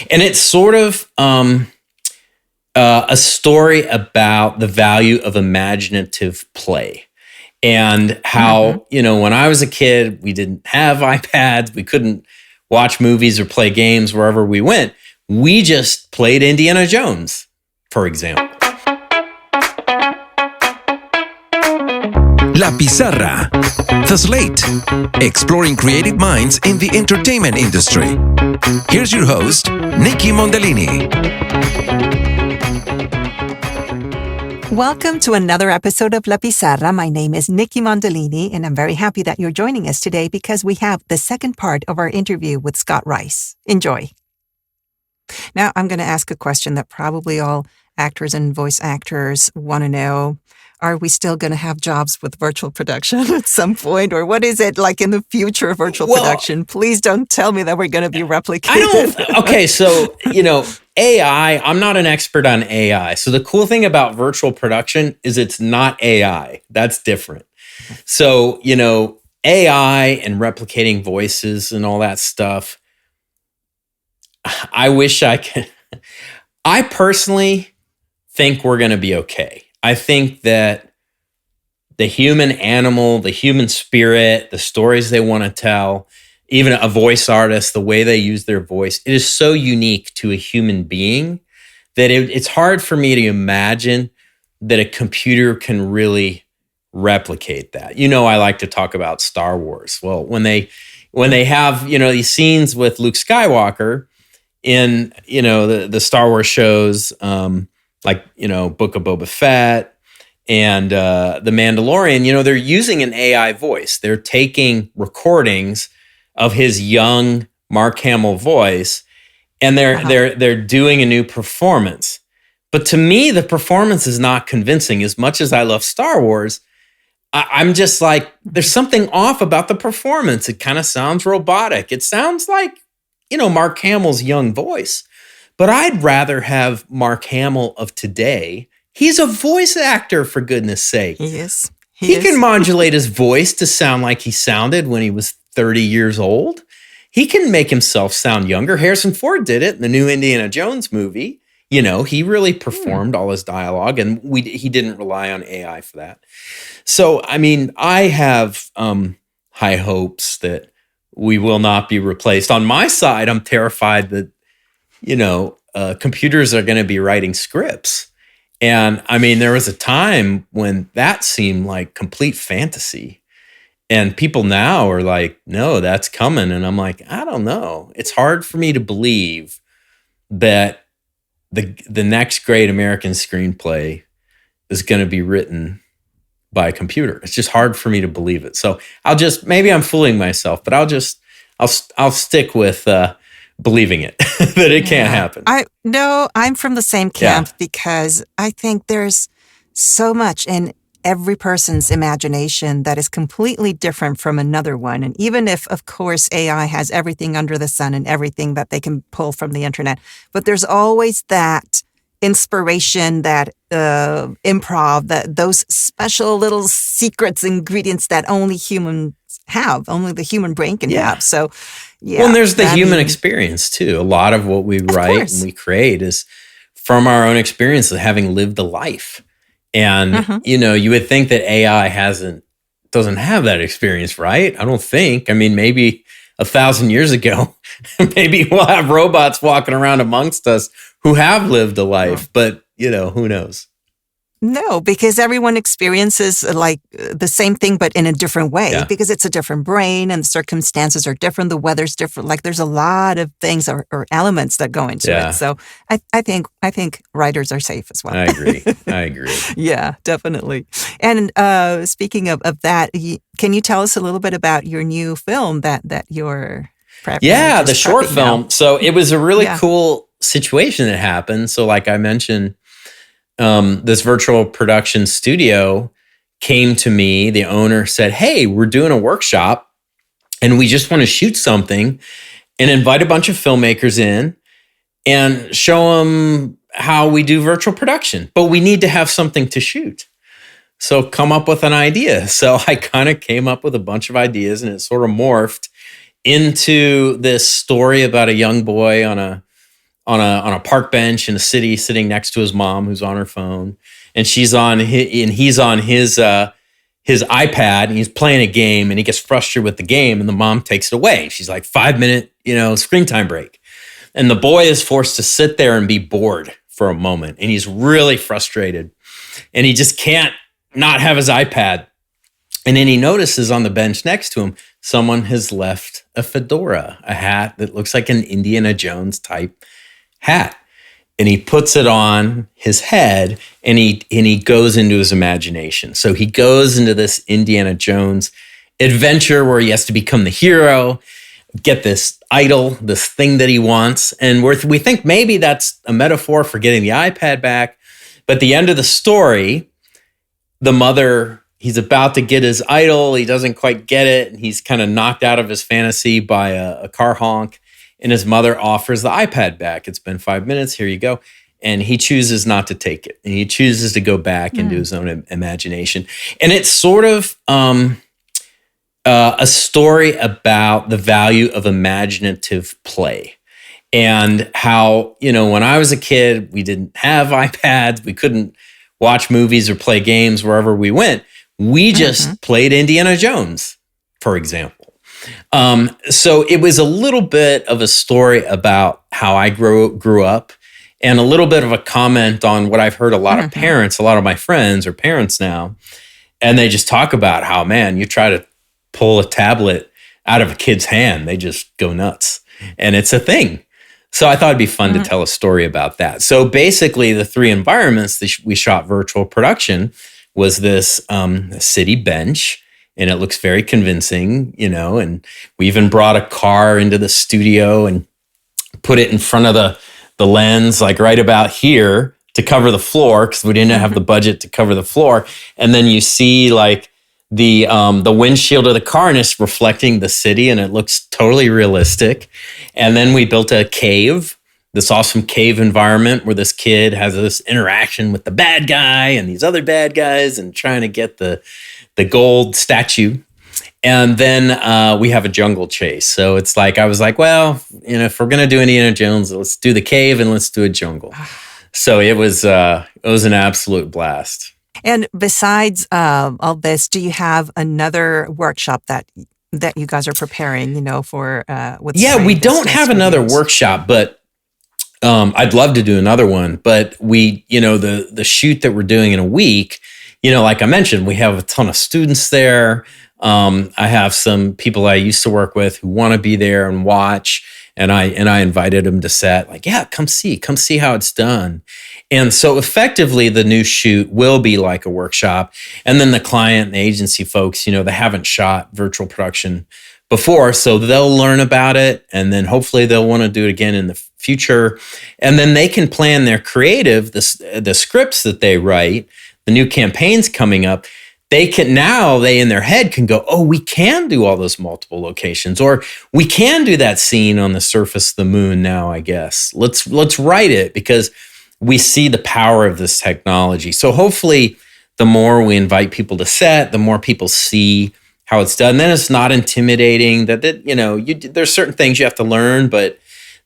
And it's sort of a story about the value of imaginative play and how, when I was a kid, we didn't have iPads. We couldn't watch movies or play games wherever we went. We just played Indiana Jones, for example. La Pizarra, The Slate, exploring creative minds in the entertainment industry. Here's your host, Nikki Mondellini. Welcome to another episode of La Pizarra. My name is Nikki Mondellini, and I'm very happy that you're joining us today because we have the second part of our interview with Scott Rice. Enjoy. Now, I'm going to ask a question that probably all actors and voice actors want to know. Are we still going to have jobs with virtual production at some point? Or what is it like in the future of virtual production? Please don't tell me that we're going to be replicated. Okay, so, AI, I'm not an expert on AI. So the cool thing about virtual production is it's not AI. That's different. So, AI and replicating voices and all that stuff, I wish I could. I personally think we're going to be okay. I think that the human animal, the human spirit, the stories they want to tell, even a voice artist, the way they use their voice, it is so unique to a human being that it's hard for me to imagine that a computer can really replicate that. I like to talk about Star Wars. Well, when they have, these scenes with Luke Skywalker in, the Star Wars shows, like, Book of Boba Fett and The Mandalorian, they're using an AI voice. They're taking recordings of his young Mark Hamill voice, and they're doing a new performance. But to me, the performance is not convincing. As much as I love Star Wars, I'm just like, there's something off about the performance. It kind of sounds robotic. It sounds like, Mark Hamill's young voice. But I'd rather have Mark Hamill of today. He's a voice actor, for goodness sake. He is. He can modulate his voice to sound like he sounded when he was 30 years old. He can make himself sound younger. Harrison Ford did it in the new Indiana Jones movie. He really performed all his dialogue, and he didn't rely on AI for that. So, I have high hopes that we will not be replaced. On my side, I'm terrified that computers are going to be writing scripts. And there was a time when that seemed like complete fantasy. And people now are like, no, that's coming. And I'm like, I don't know. It's hard for me to believe that the next great American screenplay is going to be written by a computer. It's just hard for me to believe it. So maybe I'm fooling myself, but I'll stick with, believing it, that it can't happen. I'm from the same camp because I think there's so much in every person's imagination that is completely different from another one. And even if, of course, AI has everything under the sun and everything that they can pull from the internet, but there's always that inspiration, that improv, that those special little secrets, ingredients that only humans have, only the human brain can have. So, well, and there's the human experience too. A lot of what we write and we create is from our own experience of having lived a life. And, you would think that AI doesn't have that experience, right? I don't think. Maybe 1,000 years ago, maybe we'll have robots walking around amongst us who have lived a life, but, who knows? No, because everyone experiences like the same thing, but in a different way, because it's a different brain and the circumstances are different. The weather's different. Like there's a lot of things or elements that go into it. So I think writers are safe as well. I agree. Yeah, definitely. And speaking of that, can you tell us a little bit about your new film that you're prepping? Yeah, the short film. Now? So it was a really cool situation that happened. So like I mentioned, this virtual production studio came to me. The owner said, hey, we're doing a workshop and we just want to shoot something and invite a bunch of filmmakers in and show them how we do virtual production. But we need to have something to shoot. So come up with an idea. So I kind of came up with a bunch of ideas and it sort of morphed into this story about a young boy on a on a park bench in the city, sitting next to his mom, who's on her phone, and he's on his iPad, and he's playing a game, and he gets frustrated with the game, and the mom takes it away. She's like, 5-minute, screen time break. And the boy is forced to sit there and be bored for a moment. And he's really frustrated. And he just can't not have his iPad. And then he notices on the bench next to him, someone has left a fedora, a hat that looks like an Indiana Jones type hat. And he puts it on his head, and he goes into his imagination. So he goes into this Indiana Jones adventure where he has to become the hero, get this idol, this thing that he wants. And we think maybe that's a metaphor for getting the iPad back. But at the end of the story, the mother, he's about to get his idol. He doesn't quite get it. And he's kind of knocked out of his fantasy by a car honk. And his mother offers the iPad back. It's been 5 minutes. Here you go. And he chooses not to take it. And he chooses to go back into his own imagination. And it's sort of a story about the value of imaginative play, and how, when I was a kid, we didn't have iPads. We couldn't watch movies or play games wherever we went. We just played Indiana Jones, for example. So it was a little bit of a story about how I grew up, and a little bit of a comment on what I've heard a lot of parents, a lot of my friends are parents now, and they just talk about how, man, you try to pull a tablet out of a kid's hand, they just go nuts. And it's a thing. So I thought it'd be fun to tell a story about that. So basically, the 3 environments that we shot virtual production was this city bench, and it looks very convincing, and we even brought a car into the studio and put it in front of the lens, like right about here, to cover the floor, because we didn't have the budget to cover the floor. And then you see like the windshield of the car, and it's reflecting the city, and it looks totally realistic. And then we built a cave, this awesome cave environment where this kid has this interaction with the bad guy and these other bad guys, and trying to get the gold statue. And then we have a jungle chase. So it's like, I was like, well, if we're gonna do Indiana Jones, let's do the cave and let's do a jungle. So it was an absolute blast. And besides all this, do you have another workshop that you guys are preparing, for with? Yeah, we don't have another workshop, but I'd love to do another one. But we, the shoot that we're doing in a week, like I mentioned, we have a ton of students there. I have some people I used to work with who want to be there and watch. And I invited them to set, like, yeah, come see how it's done. And so effectively, the new shoot will be like a workshop. And then the client and the agency folks, they haven't shot virtual production before, so they'll learn about it. And then hopefully they'll want to do it again in the future. And then they can plan their creative, the scripts that they write, the new campaigns coming up. They in their head can go, oh, we can do all those multiple locations, or we can do that scene on the surface of the moon now, I guess. Let's write it, because we see the power of this technology. So hopefully the more we invite people to set, the more people see how it's done. Then it's not intimidating, there's certain things you have to learn, but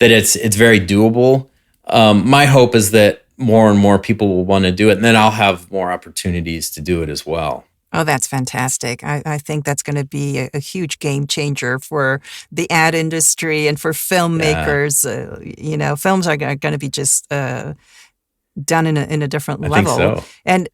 that it's very doable. My hope is that more and more people will want to do it, and then I'll have more opportunities to do it as well. Oh, that's fantastic. I think that's going to be a huge game changer for the ad industry and for filmmakers. Yeah. Films are going to be just done in a different level. I think so. And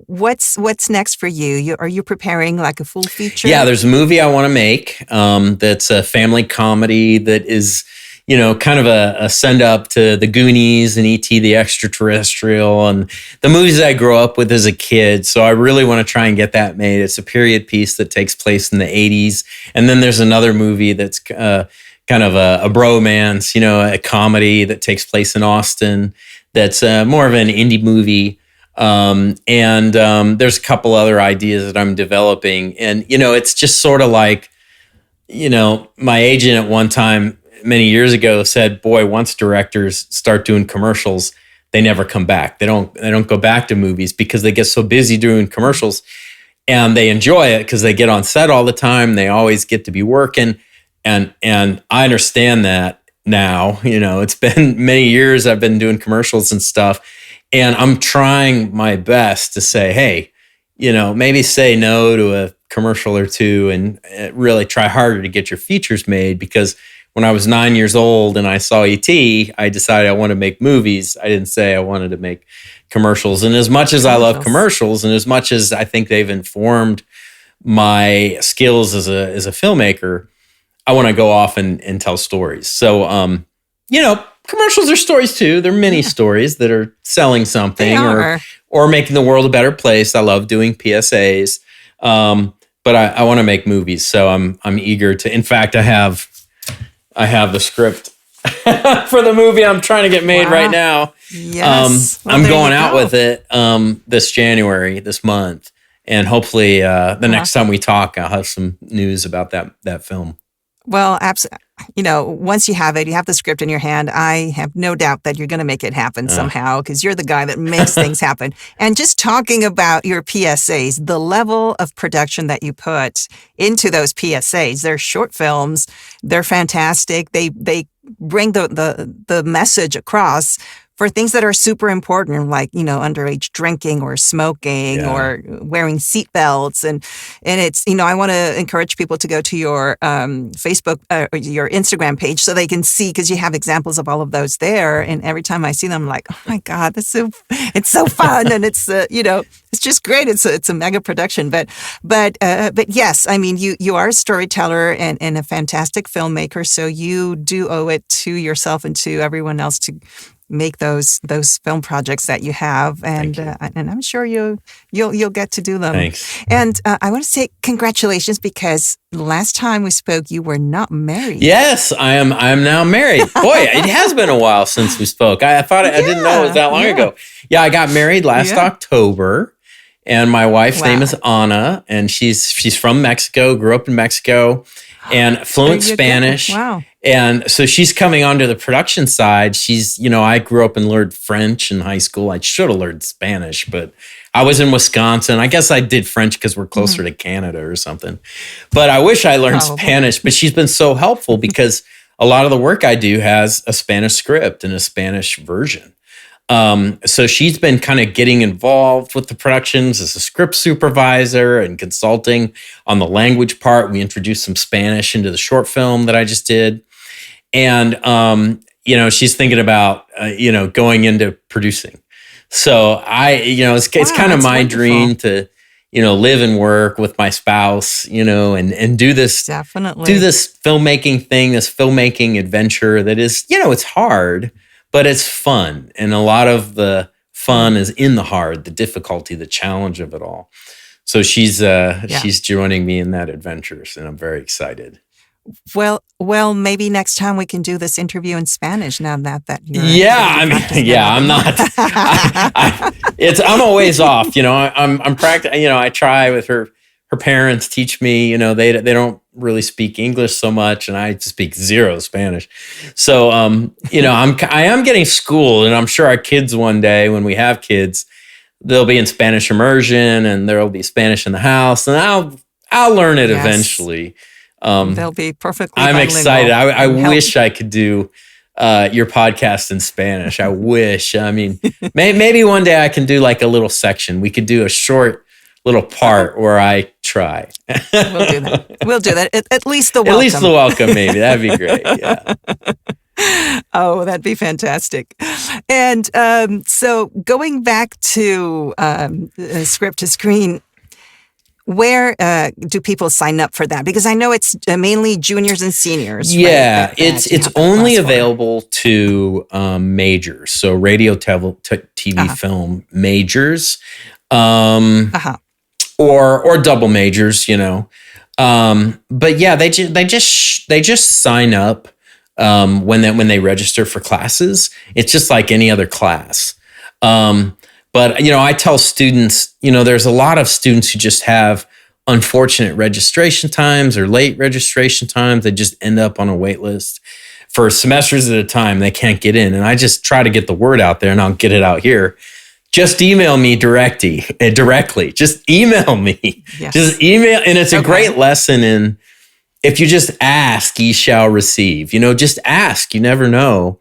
what's next for you? Are you preparing like a full feature? Yeah, there's a movie I want to make that's a family comedy that is, kind of a send up to the Goonies and E.T. the Extraterrestrial and the movies I grew up with as a kid. So I really want to try and get that made. It's a period piece that takes place in the 80s. And then there's another movie that's kind of a bromance, a comedy that takes place in Austin. That's more of an indie movie. And there's a couple other ideas that I'm developing. And, it's just sort of like, my agent at one time, many years ago, said, boy, once directors start doing commercials, they never come back. They don't go back to movies because they get so busy doing commercials, and they enjoy it because they get on set all the time. They always get to be working. And I understand that. now. It's been many years I've been doing commercials and stuff. And I'm trying my best to say, hey, maybe say no to a commercial or two and really try harder to get your features made. Because when I was 9 years old and I saw E.T., I decided I want to make movies. I didn't say I wanted to make commercials. And as much as I love commercials and as much as I think they've informed my skills as a filmmaker, I want to go off and tell stories. So, commercials are stories too. They're mini stories that are selling something or making the world a better place. I love doing PSAs. But I want to make movies. So I'm eager to, in fact, I have the script for the movie I'm trying to get made right now. Yes. I'm going out with it this January, this month. And hopefully the next time we talk, I'll have some news about that film. Well, absolutely. Once you have it, you have the script in your hand, I have no doubt that you're going to make it happen somehow, because you're the guy that makes things happen. And just talking about your PSAs, the level of production that you put into those PSAs, they're short films, they're fantastic. They bring the message across for things that are super important, like, underage drinking or smoking or wearing seatbelts. And it's, I want to encourage people to go to your Facebook or your Instagram page so they can see, because you have examples of all of those there. And every time I see them, I'm like, oh my God, it's so fun. And it's, it's just great. It's a mega production. But yes, I mean, you are a storyteller and a fantastic filmmaker. So you do owe it to yourself and to everyone else to make those film projects that you have, and I'm sure you'll get to do them. Thanks. And I want to say congratulations, because last time we spoke, you were not married. Yes, I am now married. Boy, it has been a while since we spoke. I thought I didn't know it was that long ago. Yeah, I got married last October, and my wife's name is Anna, and she's from Mexico, grew up in Mexico, and fluent Spanish. Wow. And so she's coming onto the production side. She's, I grew up and learned French in high school. I should have learned Spanish, but I was in Wisconsin. I guess I did French because we're closer to Canada or something. But I wish I learned Spanish. But she's been so helpful, because a lot of the work I do has a Spanish script and a Spanish version. So she's been kind of getting involved with the productions as a script supervisor and consulting on the language part. We introduced some Spanish into the short film that I just did. And, she's thinking about, going into producing. So it's kind of my wonderful dream to, live and work with my spouse, and do this, do this filmmaking thing, this filmmaking adventure that is, it's hard, but it's fun. And a lot of the fun is in the hard, the difficulty, the challenge of it all. So she's joining me in that adventure, and I'm very excited. Well, maybe next time we can do this interview in Spanish. Now that you're I'm not. I'm a ways off. I'm practicing. I try with her parents teach me. They don't really speak English so much, and I speak zero Spanish. So I am getting schooled, and I'm sure our kids one day, when we have kids, they'll be in Spanish immersion, and there'll be Spanish in the house, and I'll learn it eventually. They'll be perfectly I'm bilingual. excited. I wish I could do your podcast in Spanish. I wish. I mean, maybe one day I can do like a little section. We could do a short little part where I try. We'll do that. At least the welcome. At least the welcome, maybe. That'd be great. Yeah. Oh, that'd be fantastic. And so going back to script to screen, where do people sign up for that? Because I know it's mainly juniors and seniors. Yeah, right? it's only available to majors, so radio, TV, film majors, or double majors. But yeah, they just sign up when they register for classes. It's just like any other class. But, I tell students, there's a lot of students who just have unfortunate registration times or late registration times. They just end up on a wait list for semesters at a time. They can't get in. And I just try to get the word out there, and I'll get it out here. Just email me directly. Just email me. Yes. Just email. And it's a great lesson in, if you just ask, ye shall receive. Just ask. You never know.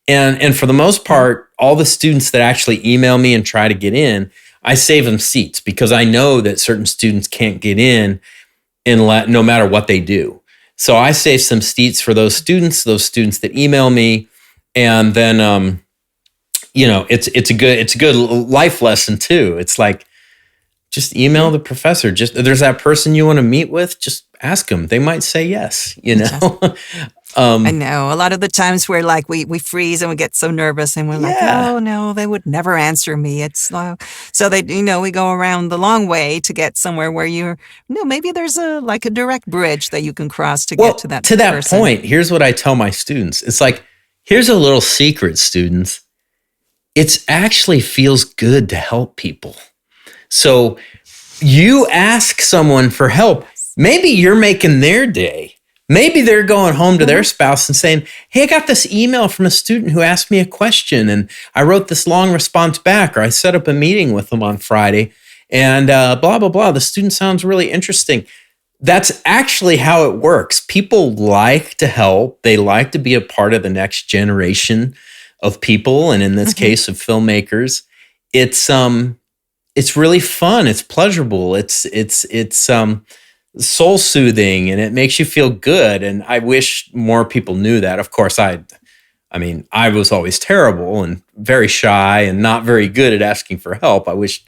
And for the most part, all the students that actually email me and try to get in, I save them seats because I know that certain students can't get in no matter what they do. So I save some seats for those students that email me, and then it's a good life lesson too. It's like, just email the professor. Just there's that person you want to meet with, just ask them. They might say yes. I know a lot of the times we're like we freeze and we get so nervous and we're like, oh no, they would never answer me. It's so they we go around the long way to get somewhere where maybe there's a direct bridge that you can cross to get to that person. Point. Here's what I tell my students. It's like, here's a little secret, students. It actually feels good to help people. So you ask someone for help. Maybe you're making their day. Maybe they're going home to their spouse and saying, hey, I got this email from a student who asked me a question and I wrote this long response back, or I set up a meeting with them on Friday and blah, blah, blah. The student sounds really interesting. That's actually how it works. People like to help. They like to be a part of the next generation of people. And in this case of filmmakers, it's really fun. It's pleasurable. It's soul soothing, and it makes you feel good. And I wish more people knew that. Of course, I was always terrible and very shy and not very good at asking for help. I wish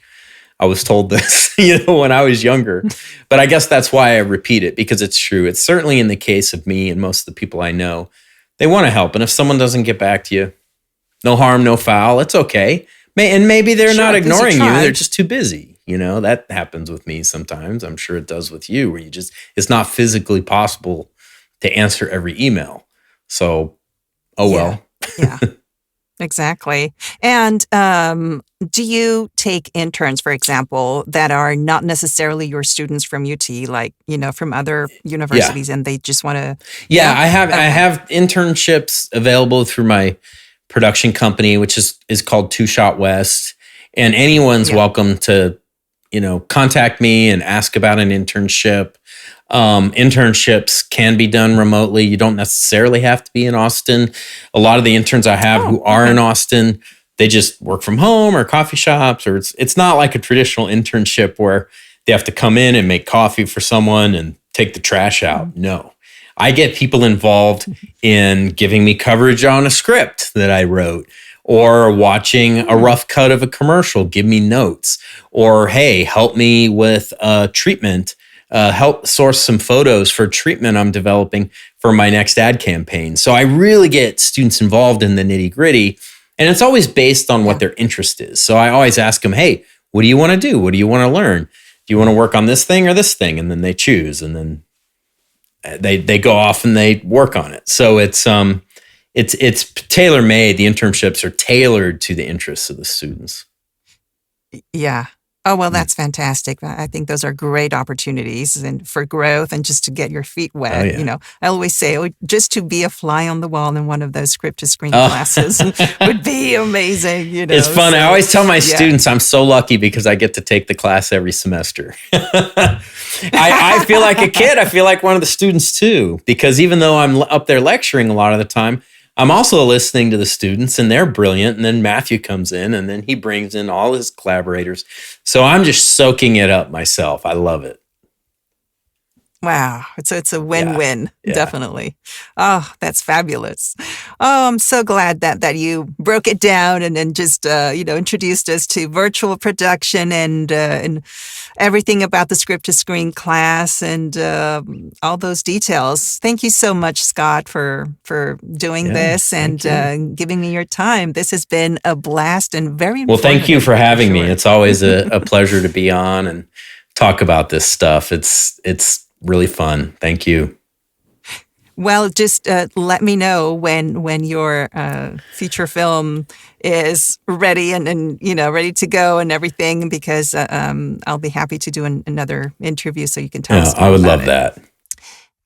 I was told this, when I was younger. But I guess that's why I repeat it, because it's true. It's certainly in the case of me and most of the people I know. They want to help. And if someone doesn't get back to you, no harm, no foul. It's okay. And maybe they're not ignoring you. They're just too busy. That happens with me sometimes. I'm sure it does with you, where it's not physically possible to answer every email. So, well. Yeah, exactly. And do you take interns, for example, that are not necessarily your students from UT, like, from other universities, and they just want to? Yeah, I have internships available through my production company, which is called Two Shot West, and anyone's welcome to, contact me and ask about an internship. Internships can be done remotely. You don't necessarily have to be in Austin. A lot of the interns I have who are in Austin, they just work from home or coffee shops, or it's not like a traditional internship where they have to come in and make coffee for someone and take the trash out. No. I get people involved in giving me coverage on a script that I wrote, or watching a rough cut of a commercial, give me notes, or, hey, help me with a treatment, help source some photos for treatment I'm developing for my next ad campaign. So I really get students involved in the nitty gritty, and it's always based on what their interest is. So I always ask them, hey, what do you want to do? What do you want to learn? Do you want to work on this thing or this thing? And then they choose, and then they go off and they work on it. So it's tailor-made. The internships are tailored to the interests of the students. Yeah. Oh, well, that's fantastic. I think those are great opportunities and for growth and just to get your feet wet. I always say, just to be a fly on the wall in one of those script to screen classes would be amazing. It's fun. So, I always tell my students I'm so lucky because I get to take the class every semester. I feel like a kid. I feel like one of the students too, because even though I'm up there lecturing a lot of the time, I'm also listening to the students, and they're brilliant. And then Matthew comes in, and then he brings in all his collaborators. So I'm just soaking it up myself. I love it. Wow. It's a win-win, definitely. Oh, that's fabulous. Oh, I'm so glad that you broke it down and just, introduced us to virtual production and everything about the script to screen class and all those details. Thank you so much, Scott, for doing this and giving me your time. This has been a blast and very informative. Well, thank you for having me. It's always a pleasure to be on and talk about this stuff. It's really fun. Thank you. Well, just let me know when your feature film is ready and ready to go and everything, because I'll be happy to do another interview so you can tell us. I would love that.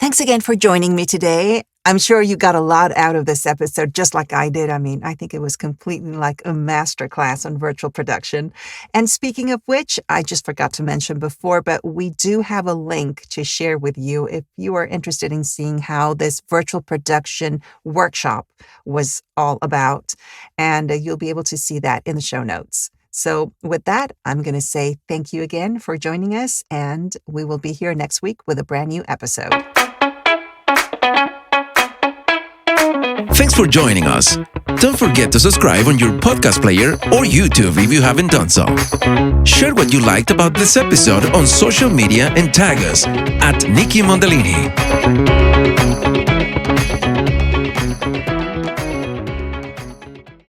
Thanks again for joining me today. I'm sure you got a lot out of this episode, just like I did. I mean, I think it was completely like a masterclass on virtual production. And speaking of which, I just forgot to mention before, but we do have a link to share with you if you are interested in seeing how this virtual production workshop was all about. And you'll be able to see that in the show notes. So with that, I'm going to say thank you again for joining us, and we will be here next week with a brand new episode. Thanks for joining us. Don't forget to subscribe on your podcast player or YouTube if you haven't done so. Share what you liked about this episode on social media and tag us at Nikki Mondellini.